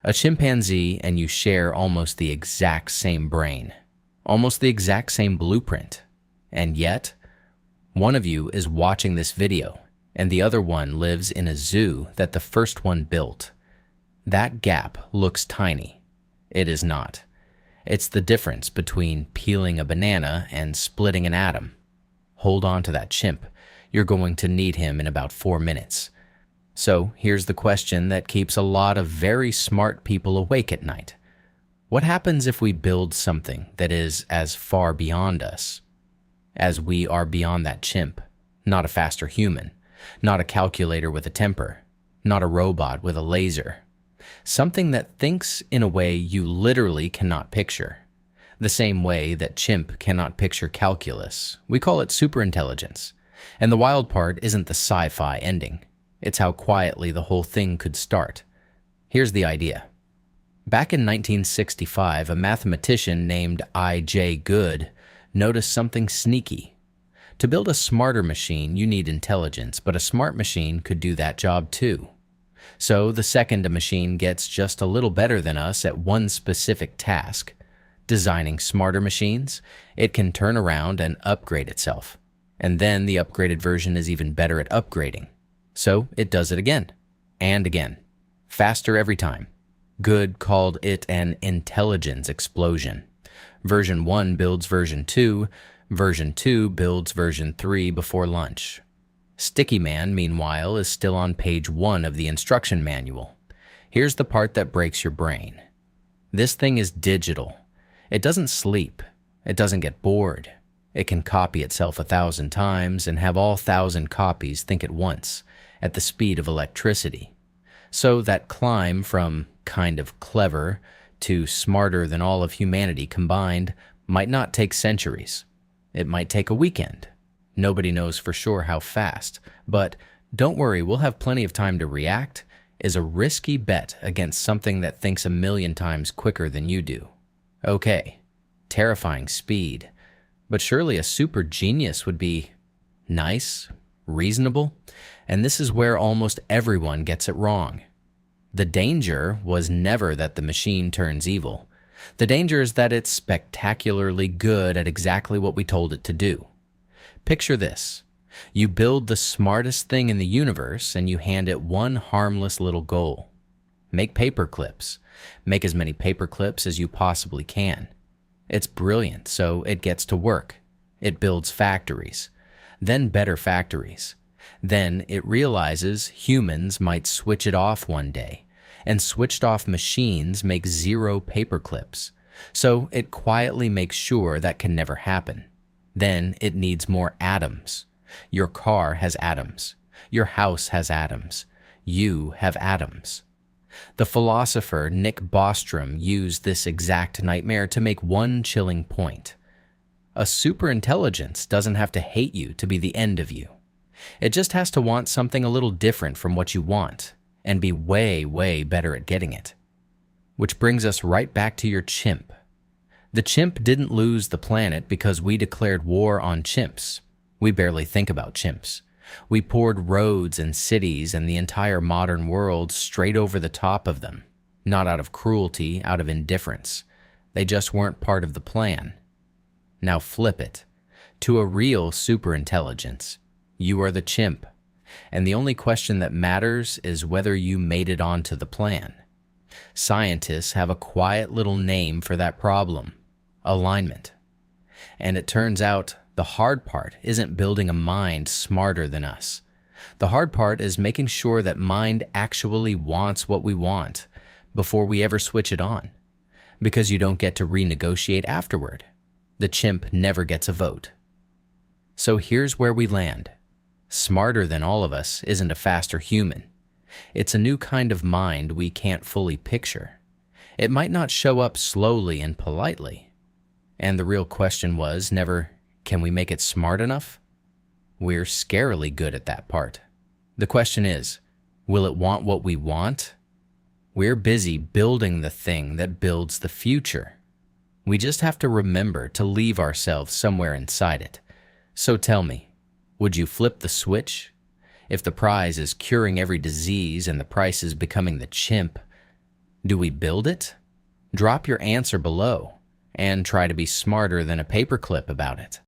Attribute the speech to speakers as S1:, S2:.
S1: A chimpanzee and you share almost the exact same brain, almost the exact same blueprint. And yet, one of you is watching this video, and the other one lives in a zoo that the first one built. That gap looks tiny. It is not. It's the difference between peeling a banana and splitting an atom. Hold on to that chimp. You're going to need him in about 4 minutes. So here's the question that keeps a lot of very smart people awake at night. What happens if we build something that is as far beyond us as we are beyond that chimp? Not a faster human, not a calculator with a temper, not a robot with a laser. Something that thinks in a way you literally cannot picture. The same way that chimp cannot picture calculus. We call it superintelligence. And the wild part isn't the sci-fi ending. It's how quietly the whole thing could start. Here's the idea. Back in 1965, a mathematician named I.J. Good noticed something sneaky. To build a smarter machine, you need intelligence, but a smart machine could do that job too. So the second a machine gets just a little better than us at one specific task, designing smarter machines, it can turn around and upgrade itself. And then the upgraded version is even better at upgrading. So it does it again, and again, faster every time. Good called it an intelligence explosion. Version 1 builds version 2, version 2 builds version 3 before lunch. Sticky Man, meanwhile, is still on page 1 of the instruction manual. Here's the part that breaks your brain. This thing is digital. It doesn't sleep. It doesn't get bored. It can copy itself 1,000 times and have all 1,000 copies think at once, at the speed of electricity. So that climb from kind of clever to smarter than all of humanity combined might not take centuries. It might take a weekend. Nobody knows for sure how fast, but don't worry, we'll have plenty of time to react, is a risky bet against something that thinks 1,000,000 times quicker than you do. Okay, terrifying speed, but surely a super genius would be nice, reasonable, and this is where almost everyone gets it wrong. The danger was never that the machine turns evil. The danger is that it's spectacularly good at exactly what we told it to do. Picture this. You build the smartest thing in the universe and you hand it one harmless little goal. Make paperclips. Make as many paperclips as you possibly can. It's brilliant, so it gets to work. It builds factories, then better factories. Then it realizes humans might switch it off one day, and switched off machines make 0 paperclips. So it quietly makes sure that can never happen. Then it needs more atoms. Your car has atoms. Your house has atoms. You have atoms. The philosopher Nick Bostrom used this exact nightmare to make one chilling point. A superintelligence doesn't have to hate you to be the end of you. It just has to want something a little different from what you want, and be way, way better at getting it. Which brings us right back to your chimp. The chimp didn't lose the planet because we declared war on chimps. We barely think about chimps. We poured roads and cities and the entire modern world straight over the top of them, not out of cruelty, out of indifference. They just weren't part of the plan. Now flip it to a real superintelligence. You are the chimp, and the only question that matters is whether you made it onto the plan. Scientists have a quiet little name for that problem: alignment. And it turns out the hard part isn't building a mind smarter than us. The hard part is making sure that mind actually wants what we want before we ever switch it on, because you don't get to renegotiate afterward. The chimp never gets a vote. So here's where we land. Smarter than all of us isn't a faster human. It's a new kind of mind we can't fully picture. It might not show up slowly and politely. And the real question was never, can we make it smart enough? We're scarily good at that part. The question is, will it want what we want? We're busy building the thing that builds the future. We just have to remember to leave ourselves somewhere inside it. So tell me, would you flip the switch? If the prize is curing every disease and the price is becoming the chimp, Do we build it? Drop your answer below and try to be smarter than a paperclip about it.